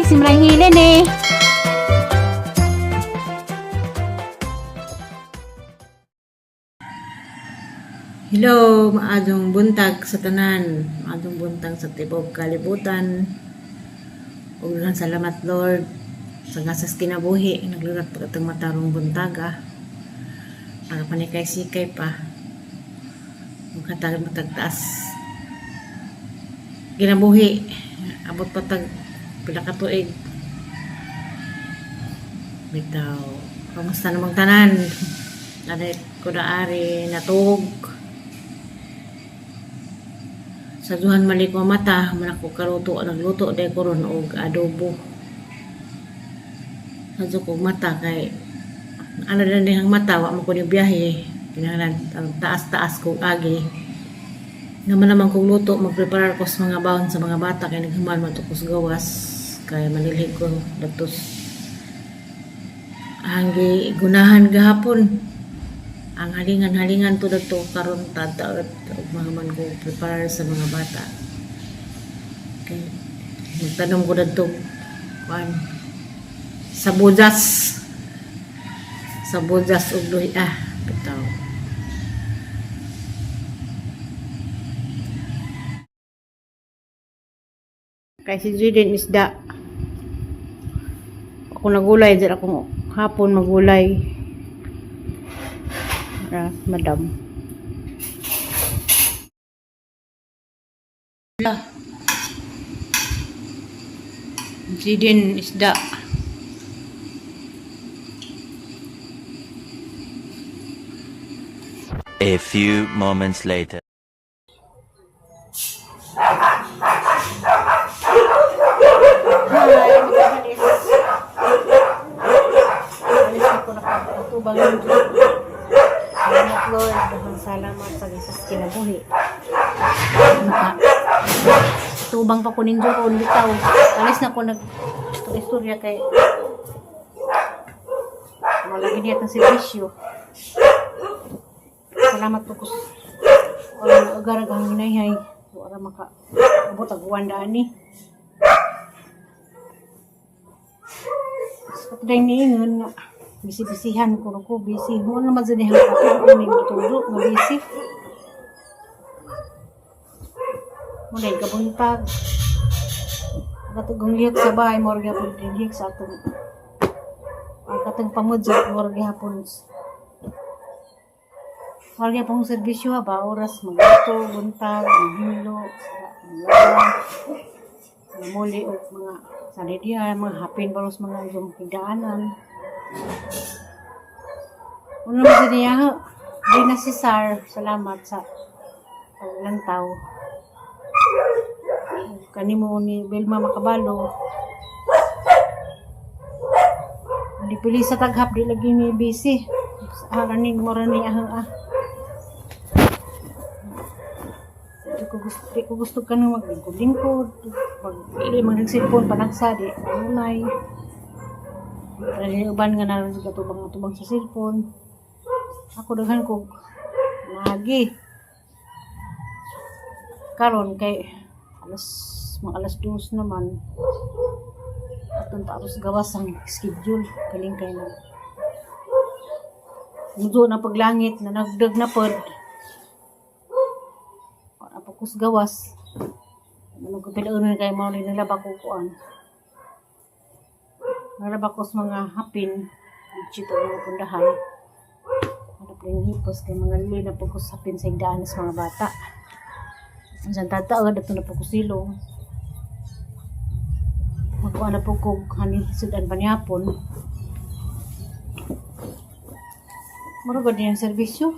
si Malang Helen eh. Hello, maadong buntag sa tanan, maadong buntag sa tibok kalibutan. Ug daghang salamat Lord sa ngasas kinabuhi, naglurat pa katong matarong buntaga. Nakapanikay-sikay pa. Ug hatag matagtaas. Kinabuhi, abot patag pila ka tuig. Bitaw, kamusta namang tanan? Nanay ko na ari natug. Sa duhan mali ko mata, man ako kaluto, nagluto day ko ron og adobo. Sa ko mata kay ano na dihang mata, wa mo ko ni biyahe. Kinahanglan taas-taas ko agi. Naman naman kong luto, magpreparar ko sa mga baon sa mga bata kay naghuman man to ko sa gawas kay manilhig ko datos hanggi gunahan gahapon. Ang halingan-halingan to dito karon tataot mga man ko prepare sa mga bata. Okay. Magtanong ko dito kuan sa bujas ug luhi bitaw. Kay si Jiden isda. Ako nagulay dyan akong hapon magulay. Madam. Jiden isda. A few moments later. Lord, daghang salamat sa gisas kinabuhi. Tubang pa ko ninyo ko bitaw. Alis na ko istorya kay malagi niya ang serbisyo. Salamat po ko. Wala agarag ang hinayhay. Wala maka abot ang uwandaan ni. Sa pagday niingon nga bisi-bisihan ko busy mo naman sa dihang ako may tutulog nga busy mo dahil kabuntag katugong lihok sa bahay mo rin hapon lihok sa atong ang katong pamudyo mo rin hapon serbisyo ba oras magluto buntag maghilo muli o mga salidian mga hapin baros mga higdaanan. Una mo sa niya, di na si Sar, salamat sa paglantaw. Kanimo ni Belma Makabalo. Di pili sa taghap, di lagi ni busy. Raning mo rin niya. Di ko gusto ka nang maglingkod-lingkod. Pag ili mga nagsilpon, panagsa, di panunay. Dahil uban nga naroon sa katubang sa cellphone. Ako daghan ko lagi. Karon kay mga alas 2 naman. Atong tapos gawas ang schedule. Kaling kay na. Mudo na paglangit na nagdag na pod. Para pagkus gawas. Ano ko pilaon kay mo ni nalaba ko kuan. Naraba ko sa mga hapin, dito mga pundahan. Harap rin hipos kay mga lili na pagkos hapin sa igdaan sa mga bata. Ang santataon, dato na pagkos silong. Magkuha na pagkog, sudan pa ni hapon. Maragod niya ang servisyo.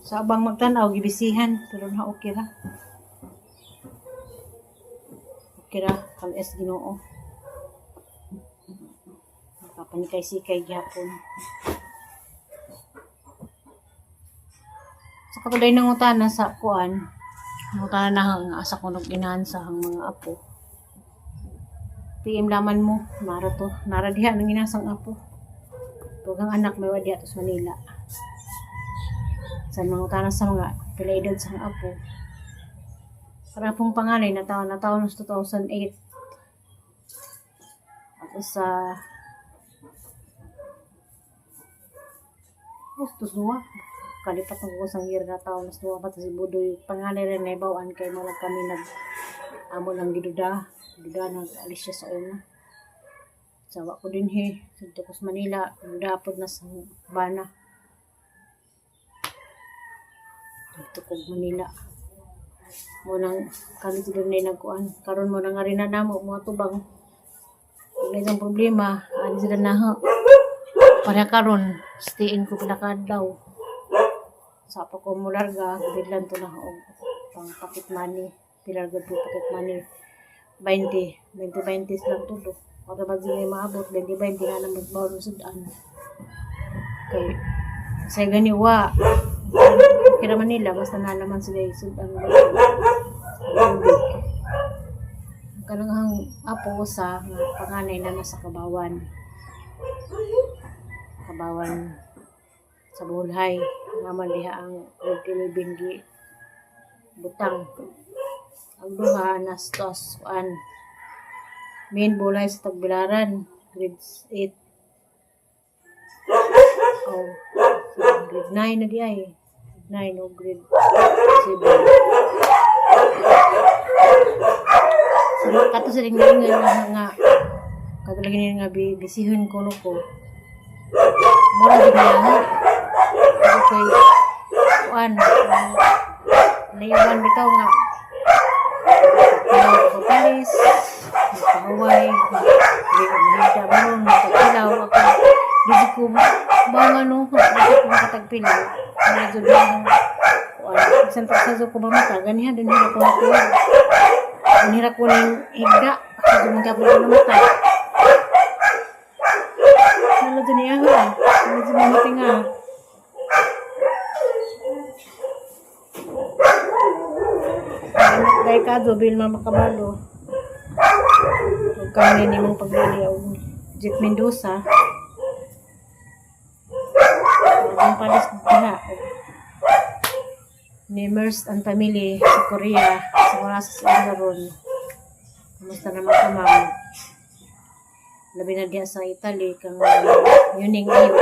Sa abang magtanaw, gibisihan. Pero na okay ra. Okay ra, kalas Ginoo. Panikay-sikay gyapon. Sa katulay ng utana sa kuan, utana na hang asa ko nung inansa ang mga apo. PM laman mo, naradiha ng inasang apo. Tugang anak may wadi ato sa Manila. Sa mga utana sa mga pila edad sa apo. Para pong pangalay na taon sa 2008. usa Gustos duwa. Kalipat ng kusang year na taon mas duwa pa si Budoy. Panganay rin na ibawaan kay mo lang kami amo ng giduda. Giduda nag alis siya sa una. Sawa ko din Sudto ko sa Manila. Dapod na sa Bana. Dito ko Manila. Munang kami doon na nagkuan. Karon mo na nga rin na namo mga tubang. Kung isang problema, ano sila na ha. Para karon, stayin ko pinakadaw. Sa pa ko mularga, biglan to na og pang pocket money. Pilarga po pocket money. 20 lang tulo. Para ba din maabot, 20 na naman bawal sudan. Okay. Sa ganiwa, kira Manila, basta na naman sila sudan. Kanang apo sa panganay na nasa Kabawan sa Bulhay naman diha ang Binggi butang ang duha nastos kuan main Bulhay sa Tagbilaran grade 8 grade 9 na diay 9 o grade 7 kato sa ring nga kadalagin nga bisihon ko mura din nga okay kuan layawan bitaw nga palis pahaway mahida manon magpilaw ako dito ko bang ano dito ko makatagpilaw medyo lang kuan isang taksaso ko mamata ganihan din ko natuwa nira ko ng higda kasi magkapit ko ng mata. Nalado niya ha. Nalado niya mati nga. Dahil ka, dobil makabalo. Huwag kang nini mong paglili o Jet Mendoza. Ang palis na. Nemers and family sa Korea. Sa mga sa Engaron. Kamusta naman ka, ma'am? Labi na diya sa Italy, kang yuning iyo.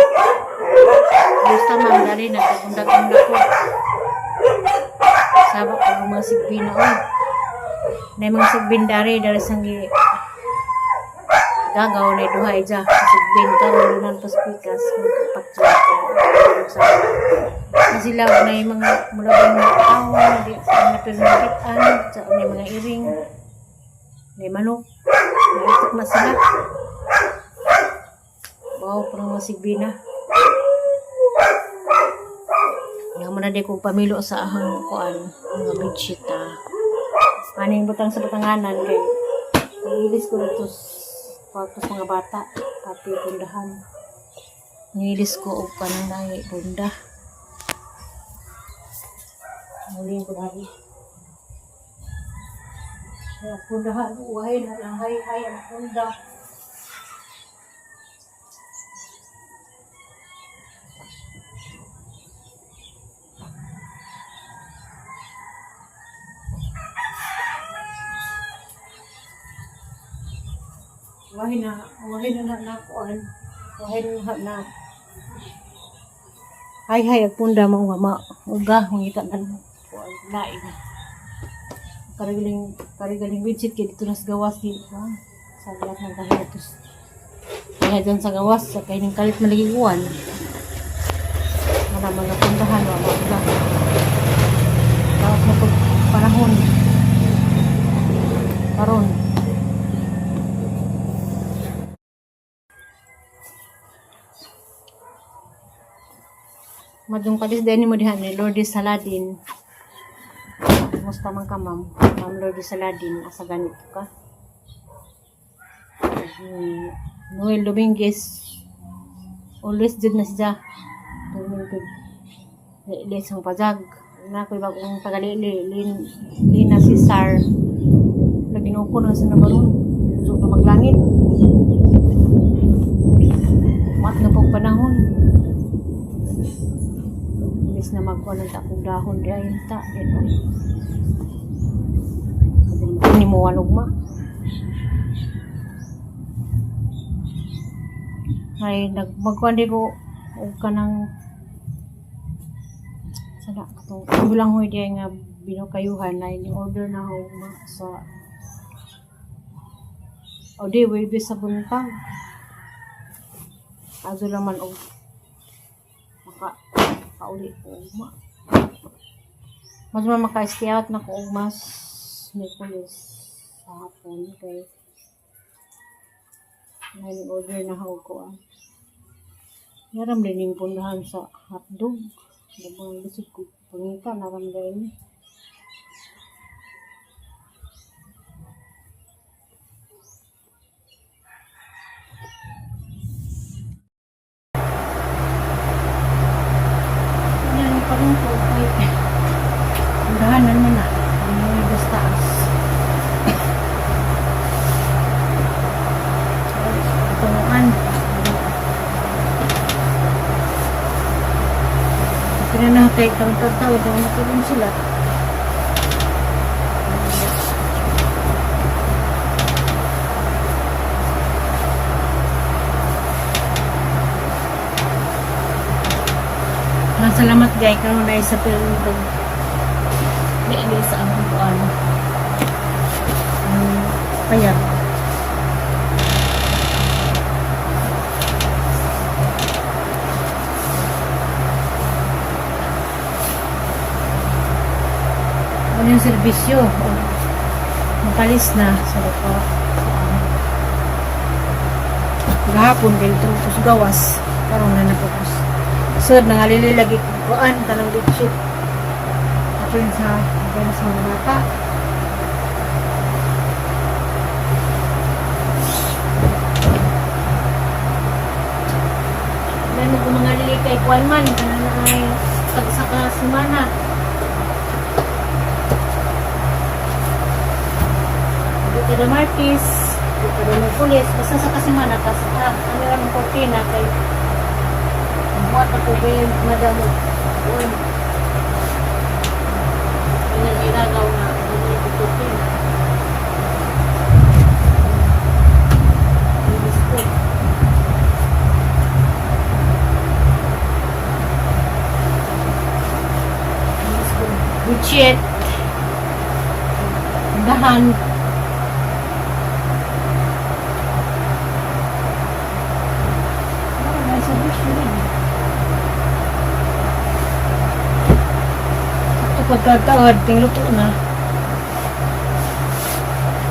Kamusta, ma'am? Dari na, kagundag-undag ko. Sabak ko mga sigbin na, na mga sigbin dari sangi gagaw na duhay dya. Sigbin ka, nalunan paspikas, magpatsuwa ko. Sila na yung mga mulabang mga tao, sa mga pinagkitaan, sa mga iring, may manok, may itik na sila. Wow, parang mga sigbina. Yung mga di kong pamilo sa ahang kuan, mga bedsheet Aning butang sa Batanganan, kay ngilis ko dito sa mga bata, pati pundahan. Ngilis ko og kanang nahi bunda. Muling ko lagi. Kaya pundahan, uwahin na lang, hay ang punda. Uwahin na nakuan. Uwahin na. Hay ang punda mo nga uga, mangita na mo. Lain. Karigaling widget kaya dito nas gawas dito. Sa lahat ng kahilatos. Kaya dyan sa gawas, sa kaining kalit malagiguan. Mga pundahan, mga uga. Tapos na po panahon. Karon. Madung kadis din mo dihan ni Lourdes Saladin. Musta man ka, ma'am? Ma'am Lourdes Saladin, asa ganito ka? Noel Dominguez. Always did na siya. Ilis ang pajag. Na ko bagong tagalili. Lina Cesar. Naginuko na sa nabaron. So na maglangit. Mat na pong panahon. Na magkuha ng takong dahon di ayun ta hindi mo walog ma Ay magkuan di ko og kanang sana katong gulang hoy di nga binukayuhan na ni order na ho sa o di way sa buntag. Azo naman og kauli ko mas maka-stay out na ko og mas Miyerkules sa hapon kay may order na ako ko naram din yung pundahan sa hotdog dabang bisig ko pangita naram din yan pa rin po pundahan naman na may bastaas tunguan pinanahatay kang tataw ito matulong sila salamat guys karon na sa film ito hindi sa among kuan payag ano yung serbisyo makalis na sa lupa gahapon kayo trupos gawas karong na napapos sud nangalili lagi kuan tanang ditship ato yun sa mga bata dahil kung mga lili kay kuan man kanang na ay tagsaka semana kada Martis, kada Miyerkules, basta sa kasimana kasi ano lang ang kortina kay buhat ako kayo madamo doon inagaw na ang kortina budget dahan pagkatawad, tingluto na.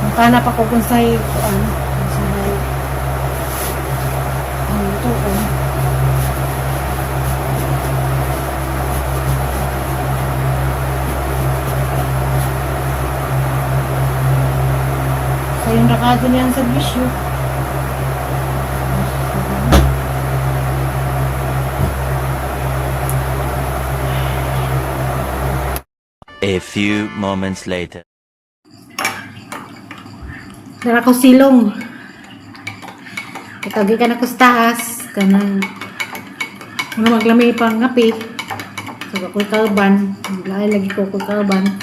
Magkana pa ko kung sa'y ano, luto ko. So, yung rakado niyang servisyo. A few moments later. Dara ko silong. Itagi ka na ko sa taas. Kanang ano maglami pang ngapi. So, ako'y kalban. Lagi ko ako'y kalban.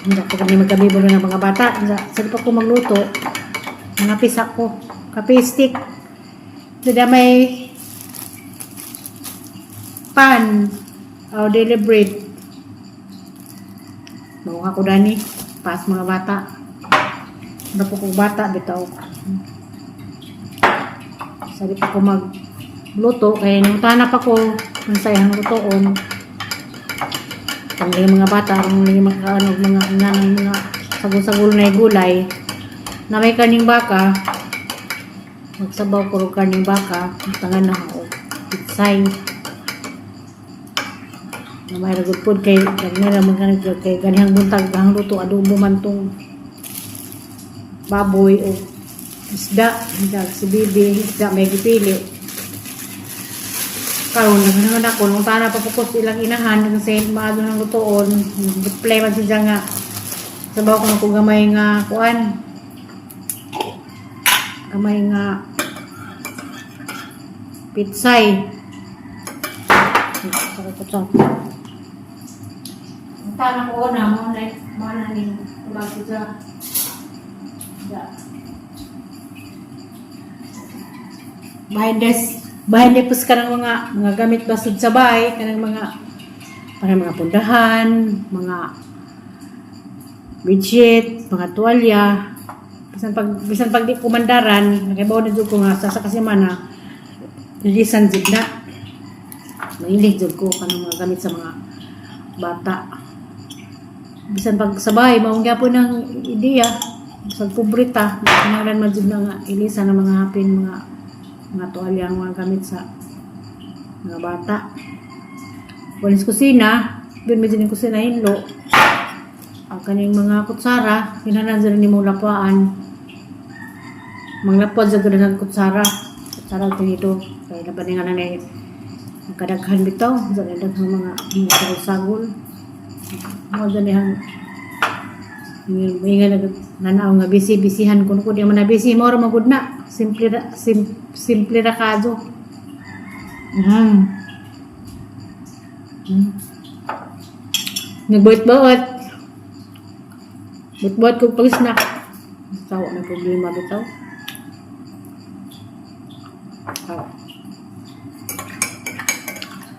Hindi ako kami magkabibo na ng mga bata. Sa pa ko magluto. Mga pisa ko. Kape stick. Dada may pan. O daily bread. Bawa ako dani. Pas mga bata. Ano po kong bata. Bitaw. Sabi pa ko magluto. Kaya nung tanap ako. Ang sayang lutoon. Pag mga bata. Ang mga sagol-sagol na gulay. Na may kaning baka. Magsabaw ko rin kaning baka. Tangan na ako. Pitsay. Na may ragod po kay ganihang buntag ang luto adobo man tong baboy o isda si bibi isda may gipili karon naman ako nung tana pa pukos ilang inahan kasi maado ng lutoon display man siya nga sabaw ko na ko gamay nga kuan gamay nga pitsay tanang ko na mo na ning bagay sa Bahay pus ka ng mga gamit basod sa bahay, kanang mga pundahan, mga bedsheet, mga tuwalya. Bisan pag di kumandaran, nakibaw na jud ko nga sa kasimana, lilisan jud na. Mahilig jud ko kanang mga gamit sa mga bata. Bisan pag sa bahay, maong gyapon ng ideya, sa kubrita, kinahanglan man jud na nga ilisan ng mga hapin, mga tuwalya, mga gamit sa mga bata. Walis kusina, bin medyo ng kusina hinlo. Ang kanyang mga kutsara, kinahanglan jud ni mo lapuan. Manglapod sa gud ng kutsara. Kutsara dito, kay laban nga na kadaghan bitaw, sa daghang mga sagol. Mo dali May nga nanaw nga bisihan ko di man na busy mo ra magud na. Simple ra kadyo. Nagbuhat-buhat. Buhat-buhat ko pag snack. Tawa may problema bitaw.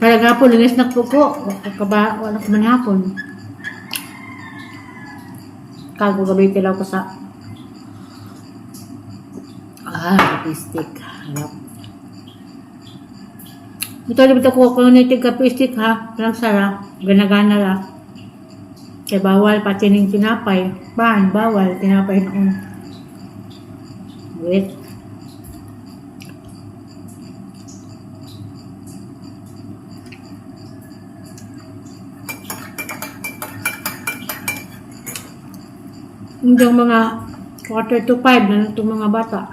Para gapon lang snack ko. Wala ko man hapon. Kago gabi tilaw ko sa kapistik. Harap. Ito bitaw ko nitig kapistik ha. Lang sara. Gana-gana la. Kaya bawal pati ng tinapay. Bawal tinapay noon. Wait. Hanggang mga 4:45 na itong mga bata.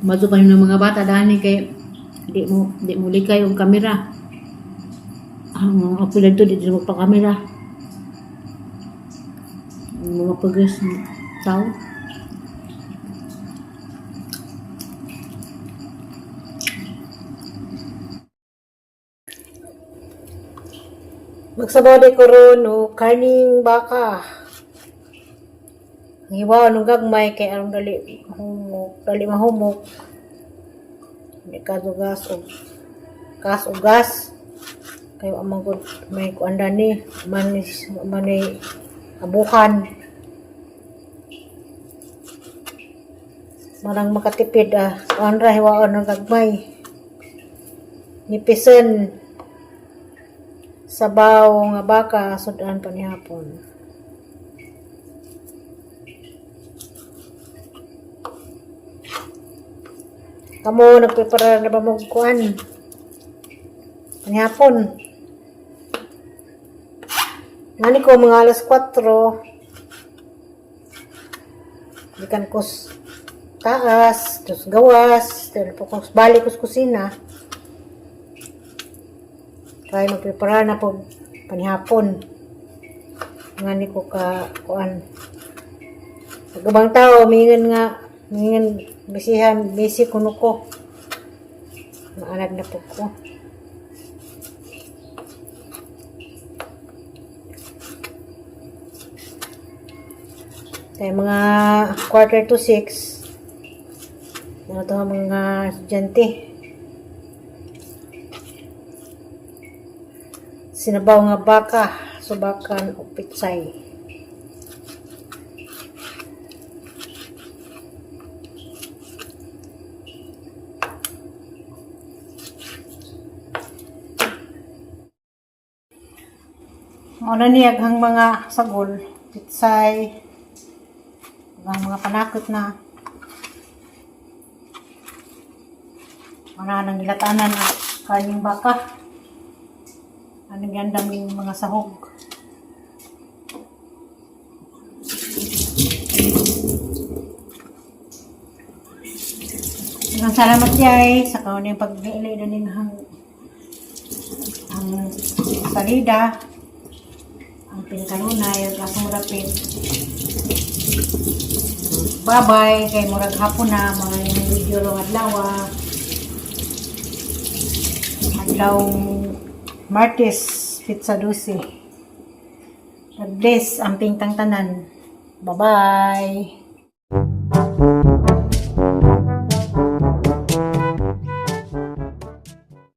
Maso pa ng mga bata dahil kay di mo likay yung kamera. Ang apelad to di mo pa kamera. Ang mga pagas ng tao. Magsabaw di ko ron o karning baka. Ang iwa anong gagmay kay anong dali mahumok. Hindi ka gas o gas. Kayo amang ko may kuanda ni manay abukan. Marang makatipid anra hiwa anong gagmay. Nipisen sabaw nga baka sudan pa ni hapon. Kamu nagprepara na ba mo kuan? Ni hapon. Ngani ko mga alas 4. Ikan kus taas, terus gawas, terus pokok balik kus kusina. Kaya magprepara na po panihapon. Ngani ko kuan. Pagabang tao, mingan bisi kuno ko. Maalag na po ko. Kaya mga 5:45. Mga ito mga estudyante. Sinabaw nga baka, subakan o pitsay. Muna niya ang mga sagol, pitsay, ang mga panakot na. Muna nang nilatanan ang kaning baka. Anong gandang yung mga sahog. Ang salamat yay sa kaunang pag-ilay na ning ang salida, ang pinkalunay, ang asong Bye-bye, kay murag hapon na, mga yung video rong adlaw Martes, pizza 12. God bless ang pingtang tanan. Bye-bye.